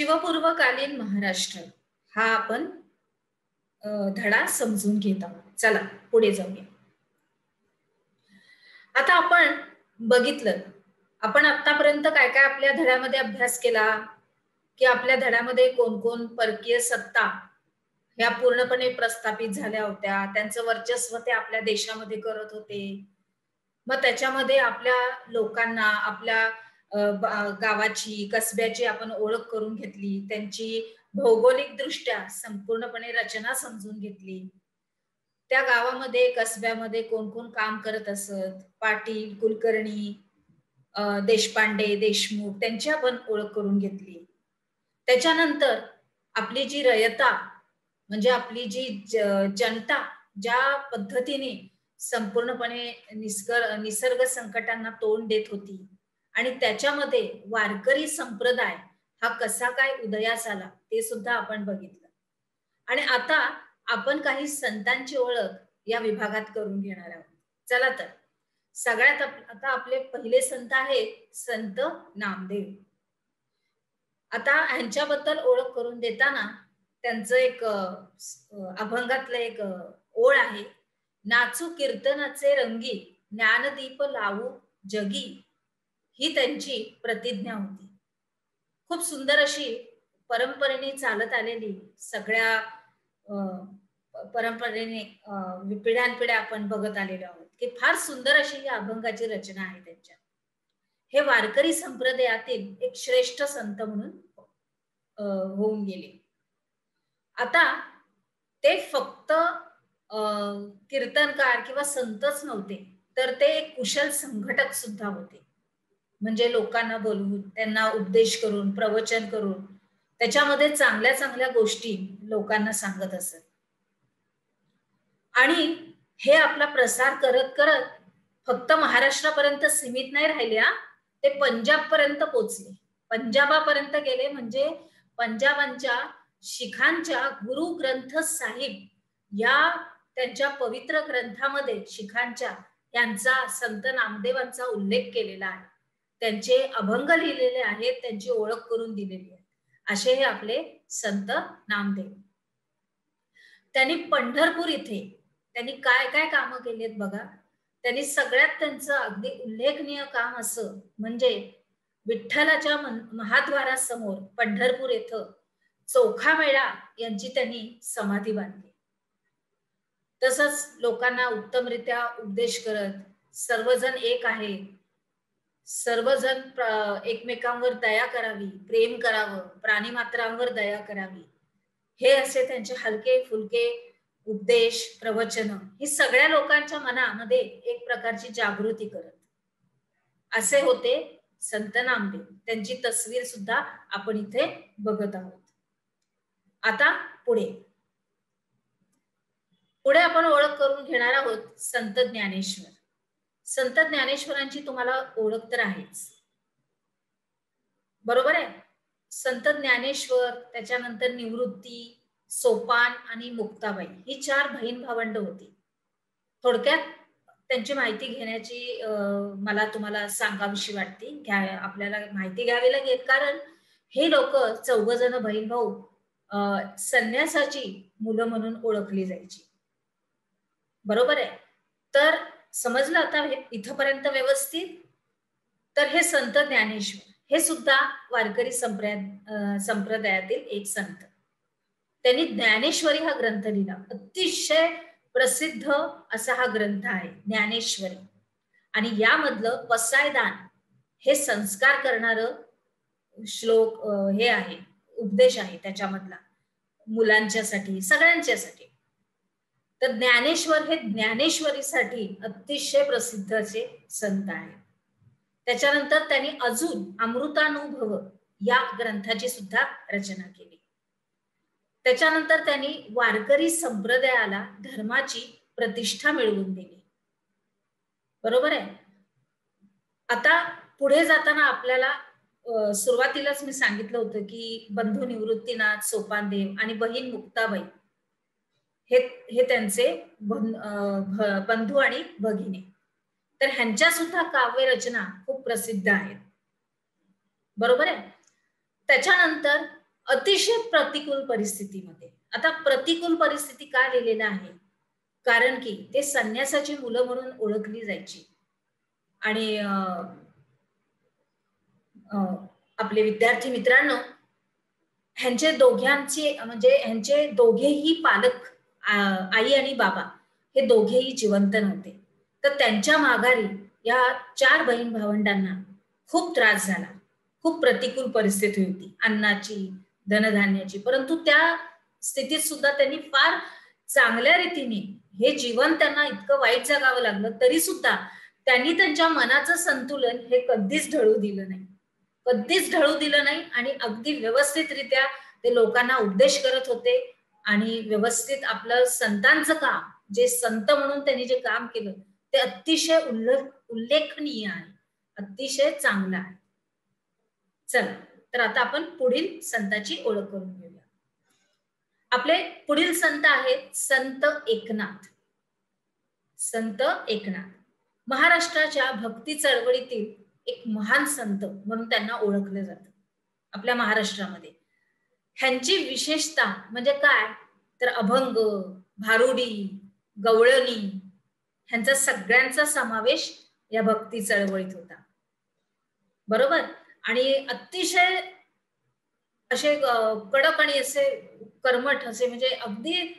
शिवपूर्वकालीन महाराष्ट्र हा आपण धडा समजून घेत आहोत. चला पुढे जाऊया. आता आपण बघितलं, आपण आतापर्यंत काय काय आपल्या धड्यामध्ये अभ्यास केला की आपल्या धड्यामध्ये कोण कोण परकीय सत्ता ह्या पूर्णपणे प्रस्थापित झाल्या होत्या, त्यांचं वर्चस्व ते आपल्या देशामध्ये करत होते. मग त्याच्यामध्ये आपल्या लोकांना आपल्या गावाची कसब्याची आपण ओळख करून घेतली, त्यांची भौगोलिक दृष्ट्या संपूर्णपणे रचना समजून घेतली. त्या गावामध्ये कसब्यामध्ये कोण कोण काम करत असत, पाटील, कुलकर्णी, देशपांडे, देशमुख, त्यांची आपण ओळख करून घेतली. त्याच्यानंतर आपली जी रयता म्हणजे आपली जी जनता ज्या पद्धतीने संपूर्णपणे निसर्ग संकटांना तोंड देत होती आणि त्याच्यामध्ये वारकरी संप्रदाय हा कसा काय उदयास आला ते सुद्धा आपण बघितलं. आणि आता आपण काही संतांची ओळख या विभागात करून घेणार आहोत. चला तर सगळ्यात आता आपले पहिले संत आहेत संत नामदेव. आता ह्यांच्याबद्दल ओळख करून देताना त्यांचं एक अभंगातलं एक ओळ आहे. नाचू कीर्तनाचे रंगी, ज्ञानदीप लावू जगी, ही त्यांची प्रतिज्ञा होती. खूप सुंदर अशी परंपरेने चालत आलेली, सगळ्या परंपरेने पिढ्यानपिढ्या आपण बघत आलेलो आहोत की फार सुंदर अशी ही अभंगाची रचना आहे त्यांच्या. हे वारकरी संप्रदायातील एक श्रेष्ठ संत म्हणून होऊन गेले. आता ते फक्त कीर्तनकार किंवा संतच नव्हते, तर ते एक कुशल संघटक सुद्धा होते. म्हणजे लोकांना बोलवून त्यांना उपदेश करून प्रवचन करून त्याच्यामध्ये चांगल्या चांगल्या गोष्टी लोकांना सांगत असत. आणि हे आपला प्रसार करत करत फक्त महाराष्ट्रापर्यंत सीमित नाही राहिले, ते पंजाब पर्यंत पोहोचले, पंजाबापर्यंत गेले. म्हणजे पंजाबांच्या शिखांच्या गुरु ग्रंथ साहिब या त्यांच्या पवित्र ग्रंथामध्ये शिखांच्या यांचा संत नामदेवांचा उल्लेख केलेला आहे. त्यांचे अभंग लिहिलेले आहेत, त्यांची ओळख करून दिलेली आहे. असे हे आपले संत नामदेव. त्यांनी पंढरपूर इथे त्यांनी काय काय कामं केलीत बघा. त्यांनी सगळ्यात त्यांचं अगदी उल्लेखनीय काम असं म्हणजे विठ्ठलाच्या महाद्वारासमोर पंढरपूर येथं चोखामेळा यांची त्यांनी समाधी बांधली. तसंच लोकांना उत्तमरित्या उपदेश करत, सर्वजण एक आहे, सर्वजण एकमेकांवर दया करावी, प्रेम करावं, प्राणीमात्रांवर दया करावी, हे असे त्यांचे हलके फुलके उपदेश प्रवचन ही सगळ्या लोकांच्या मनामध्ये एक प्रकारची जागृती करत असे होते संत नामदेव. त्यांची तस्वीर सुद्धा आपण इथे बघत आहोत. आता पुढे आपण ओळख करून घेणार आहोत संत ज्ञानेश्वर. संत ज्ञानेश्वरांची तुम्हाला ओळख तर आहेच, बरोबर आहे. संत ज्ञानेश्वर, त्याच्यानंतर निवृत्ती, सोपान आणि मुक्ताबाई ही 4 बहीण भावंड होती. थोडक्यात त्यांची माहिती घेण्याची मला तुम्हाला सांगावीशी वाटते. आपल्याला माहिती घ्यावी लागेल, कारण हे लोक 4 जण बहीण भाऊ संन्यासाची मुलं म्हणून ओळखली जायची, बरोबर आहे. तर समजलं आता इथपर्यंत व्यवस्थित. तर हे संत ज्ञानेश्वर हे सुद्धा वारकरी संप्रदायातील एक संत. त्यांनी ज्ञानेश्वरी हा ग्रंथ लिहिला. अतिशय प्रसिद्ध असा हा ग्रंथ आहे ज्ञानेश्वरी. आणि यामधलं पसायदान हे संस्कार करणारं श्लोक हे आहे, उपदेश आहे त्याच्यामधला, मुलांच्यासाठी सगळ्यांच्यासाठी. तर ज्ञानेश्वर हे ज्ञानेश्वरीसाठी अतिशय प्रसिद्ध असे संत आहे. त्याच्यानंतर त्यांनी अजून अमृतानुभव या ग्रंथाची सुद्धा रचना केली. त्याच्यानंतर त्यांनी वारकरी संप्रदायाला धर्माची प्रतिष्ठा मिळवून दिली, बरोबर आहे. आता पुढे जाताना आपल्याला सुरुवातीलाच मी सांगितलं होतं की बंधू निवृत्तीनाथ, सोपानदेव आणि बहीण मुक्ताबाई हे त्यांचे बंधू आणि भगिनी. तर ह्यांच्या सुद्धा काव्य रचना खूप प्रसिद्ध आहेत, बरोबर आहे. त्याच्यानंतर अतिशय प्रतिकूल परिस्थितीमध्ये. आता प्रतिकूल परिस्थिती का लिहिलेलं आहे? कारण की ते संन्यासाची मुलं म्हणून ओळखली जायची. आणि आपले विद्यार्थी मित्रांनो, ह्यांचे दोघांचे म्हणजे ह्यांचे दोघेही पालक, आई आणि बाबा, हे दोघेही जिवंत नव्हते. तर त्यांच्या माघारी या 4 बहीण भावंडांना खूप त्रास झाला. खूप प्रतिकूल परिस्थिती होती अन्नाची, धनधान्याची. परंतु त्या स्थितीत सुद्धा त्यांनी फार चांगल्या रीतीने हे जीवन, त्यांना इतकं वाईट जगावं लागलं तरी सुद्धा त्यांनी त्यांच्या मनाचं संतुलन हे कधीच ढळू दिलं नाही. कधीच ढळू दिलं नाही आणि अगदी व्यवस्थितरित्या ते लोकांना उपदेश करत होते आणि व्यवस्थित आपलं संतांचं काम, जे संत म्हणून त्यांनी जे काम केलं ते अतिशय उल्लेखनीय आहे, अतिशय चांगलं आहे. चला, तर आता आपण पुढील संताची ओळख करून घेऊया. आपले पुढील संत आहेत संत एकनाथ. संत एकनाथ महाराष्ट्राच्या भक्ती चळवळीतील एक महान संत म्हणून त्यांना ओळखले जातं आपल्या महाराष्ट्रामध्ये. ह्यांची विशेषता म्हणजे काय, तर अभंग, भारुडी, गवळणी ह्यांचा सगळ्यांचा समावेश या भक्ती चळवळीत होता. बरोबर. आणि अतिशय असे कडक आणि असे कर्मठ असे, म्हणजे अगदी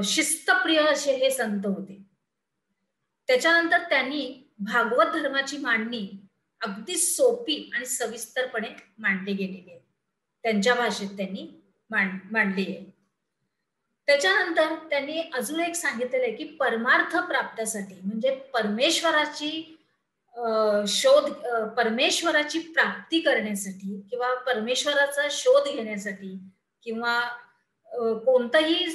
शिस्तप्रिय असे हे संत होते. त्याच्यानंतर त्यांनी भागवत धर्माची मांडणी अगदी सोपी आणि सविस्तरपणे मांडली गेलेली आहे. त्यांच्या भाषेत त्यांनी मांडली आहे. त्याच्यानंतर त्यांनी अजून एक सांगितलेलं आहे की परमार्थ प्राप्तीसाठी, म्हणजे परमेश्वराची प्राप्ती करण्यासाठी किंवा परमेश्वराचा शोध घेण्यासाठी किंवा कोणताही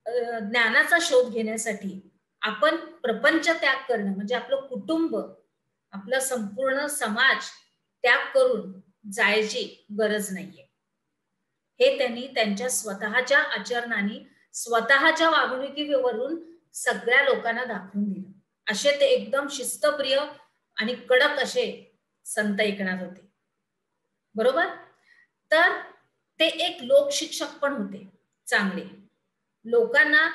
ज्ञानाचा शोध घेण्यासाठी आपण प्रपंच त्याग करणं, म्हणजे आपलं कुटुंब, आपला संपूर्ण समाज त्याग करून जायची गरज नाहीये. हे त्यांनी त्यांच्या स्वतःच्या आचरणाने, स्वतःच्या वागणुकीवरून सगळ्या लोकांना दाखवून दिलं. असे ते एकदम शिस्तप्रिय आणि कडक असे संत एकनाथ होते. बरोबर. तर ते एक लोकशिक्षक पण होते चांगले. लोकांना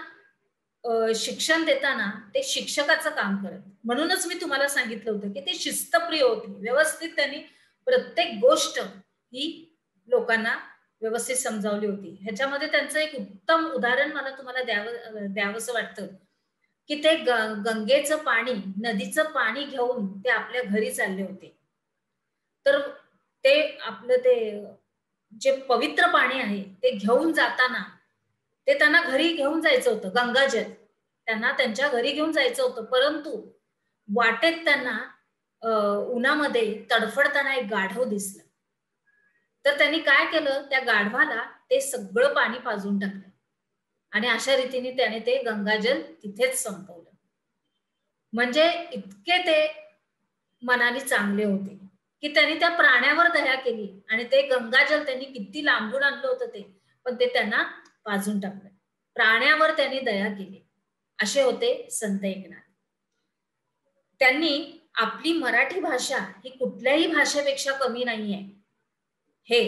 शिक्षण देताना ते शिक्षकाचं काम करत. म्हणूनच मी तुम्हाला सांगितलं होतं की ते शिस्तप्रिय होते. व्यवस्थित त्यांनी प्रत्येक गोष्ट ही लोकांना व्यवस्थित समजावली होती. ह्याच्यामध्ये त्यांचं एक उत्तम उदाहरण मला तुम्हाला द्यावंसं वाटतं की ते गंगेचं पाणी, नदीचं पाणी घेऊन ते आपल्या घरी चालले होते. तर ते आपलं ते जे पवित्र पाणी आहे ते घेऊन जाताना ते त्यांना घरी घेऊन जायचं होतं. गंगाजल त्यांना त्यांच्या घरी घेऊन जायचं होतं. परंतु वाटेत त्यांना उन्हामध्ये तडफडताना एक गाढव दिसलं. तर त्यांनी काय केलं, त्या गाढवाला ते सगळं पाणी पाजून टाकलं आणि अशा रीतीने त्याने ते गंगाजल तिथेच संपवलं. म्हणजे इतके ते मनाने चांगले होते की त्यांनी त्या प्राण्यावर दया केली आणि ते गंगाजल त्यांनी किती लांबून आणलं होतं ते, पण ते त्यांना पाजून टाकलं. प्राण्यावर त्यांनी दया केली. असे होते संत एकनाथ. त्यांनी आपली मराठी भाषा ही कुठल्याही भाषेपेक्षा कमी नाहीये हे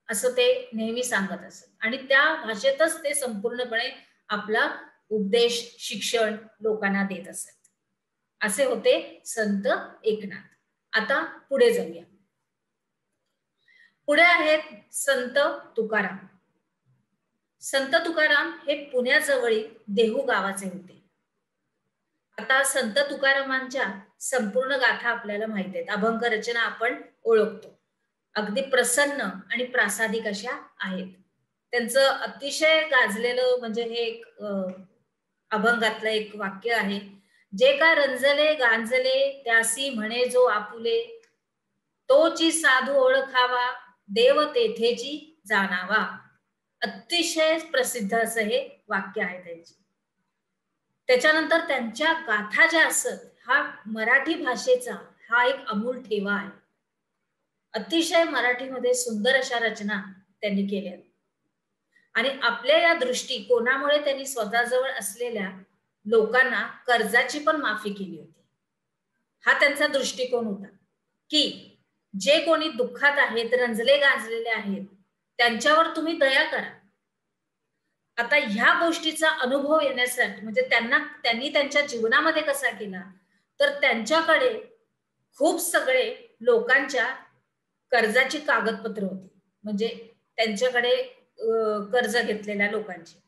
असं ते नेहमी सांगत असत आणि त्या भाषेतच ते संपूर्णपणे आपला उपदेश, शिक्षण लोकांना देत असत. असे होते संत एकनाथ. आता पुढे जाऊया. पुढे आहेत संत तुकाराम. संत तुकाराम हे पुण्याजवळील देहू गावाचे होते. आता संत तुकारामांच्या संपूर्ण गाथा आपल्याला माहित आहेत. अभंग रचना आपण ओळखतो. अगदी प्रसन्न आणि प्रासादिक अशा आहेत. त्यांचं अतिशय गाजलेलं म्हणजे हे एक अभंगातलं एक वाक्य आहे, जे का रंजले गांजले त्यासी म्हणे जो आपुले, तोची साधू ओळखावा देव तेथेची जाणावा. अतिशय प्रसिद्ध असं हे वाक्य आहे त्यांची. त्याच्यानंतर त्यांच्या गाथा ज्या असत, हा मराठी भाषेचा हा एक अमूल ठेवा आहे. अतिशय मराठीमध्ये सुंदर अशा रचना त्यांनी केल्या आणि आपल्या या दृष्टिकोनामुळे त्यांनी स्वतःजवळ असलेल्या लोकांना कर्जाची पण माफी केली होती. हा त्यांचा दृष्टिकोन होता की जे कोणी दुःखात आहेत, रंजले गांजलेले आहेत, त्यांच्यावर तुम्ही दया करा. आता ह्या गोष्टीचा अनुभव येण्यासाठी म्हणजे त्यांनी त्यांच्या जीवनामध्ये कसा केला, तर त्यांच्याकडे खूप सगळे लोकांच्या कर्जाची कागदपत्र होती, म्हणजे त्यांच्याकडे कर्ज घेतलेल्या लोकांची.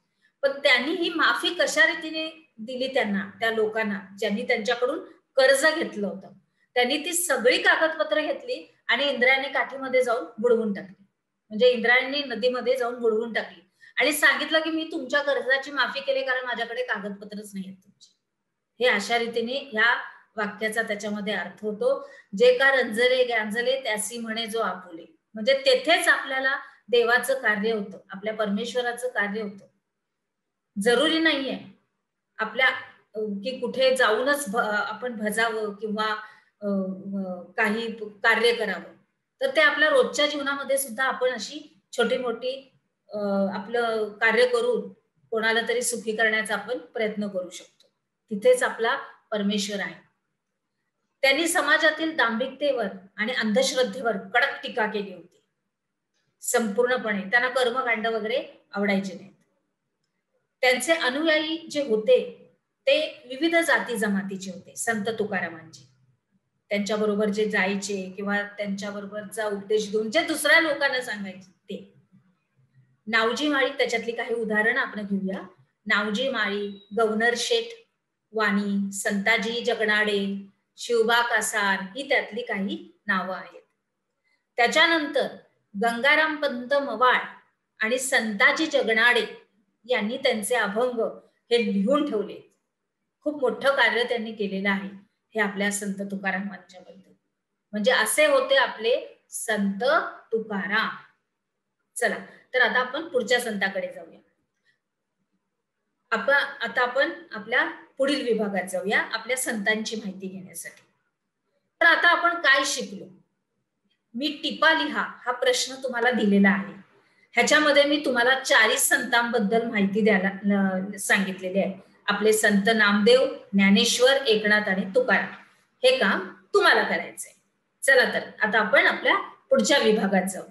पण त्यांनी ही माफी कशा रीतीने दिली त्यांना, त्या लोकांना ज्यांनी त्यांच्याकडून कर्ज घेतलं होतं, त्यांनी ती सगळी कागदपत्र घेतली आणि इंद्रायणी काठीमध्ये जाऊन बुडवून टाकली. म्हणजे इंद्रायणी नदीमध्ये जाऊन बुडवून टाकली आणि सांगितलं की मी तुमच्या कर्जाची माफी केली कारण माझ्याकडे कागदपत्रच नाही आहेत तुमची. हे अशा रीतीने ह्या वाक्याचा त्याच्यामध्ये अर्थ होतो. जे का रंजले गांजले त्यासी म्हणे जो आपुले. म्हणजे तेथेच आपल्याला देवाचं कार्य होतं, आपल्या परमेश्वराचं कार्य होतं. जरुरी नाहीये आपल्या की कुठे जाऊनच आपण भजावं किंवा काही कार्य करावं. तर ते आपल्या रोजच्या जीवनामध्ये सुद्धा आपण अशी छोटी मोठी आपलं कार्य करून कोणाला तरी सुखी करण्याचा आपण प्रयत्न करू शकतो. तिथेच आपला परमेश्वर आहे. त्यांनी समाजातील दांभिकतेवर आणि अंधश्रद्धेवर कडक टीका केली होती संपूर्णपणे. त्यांना कर्मकांड वगैरे आवडायचे नाहीत. त्यांचे अनुयायी जे होते ते विविध जाती जमातीचे होते. संत तुकारामांचे त्यांच्याबरोबर जे जायचे किंवा त्यांच्याबरोबरचा उपदेश घेऊन जे दुसऱ्या लोकांना सांगायचे ते. नावजी माळी त्याच्यातली काही उदाहरणं आपण घेऊया. नावजी माळी, गव्हर्नर शेठ वाणी, संताजी जगनाडे, शिवबा कासार ही त्यातली काही नावं आहेत. त्याच्यानंतर गंगाराम पंत मवाळ आणि संताजी जगनाडे यांनी त्यांचे अभंग हे लिहून ठेवले. खूप मोठं कार्य त्यांनी केलेलं आहे हे आपल्या संत तुकारामांच्या बद्दल. म्हणजे असे होते आपले संत तुकाराम. चला तर आता आपण पुढच्या संताकडे जाऊया. आता आपण आपल्या पुढील विभागात जाऊया आपल्या संतांची माहिती घेण्यासाठी. तर आता आपण काय शिकलो? मी टिपा लिहा हा प्रश्न तुम्हाला दिलेला आहे. ह्याच्यामध्ये मी तुम्हाला 40 संतांबद्दल माहिती द्यायला सांगितलेली आहे. आपले संत नामदेव, ज्ञानेश्वर, एकनाथ आणि तुकाराम. हे काम तुम्हाला करायचंय. चला तर आता आपण आपल्या पुढच्या विभागात जाऊ.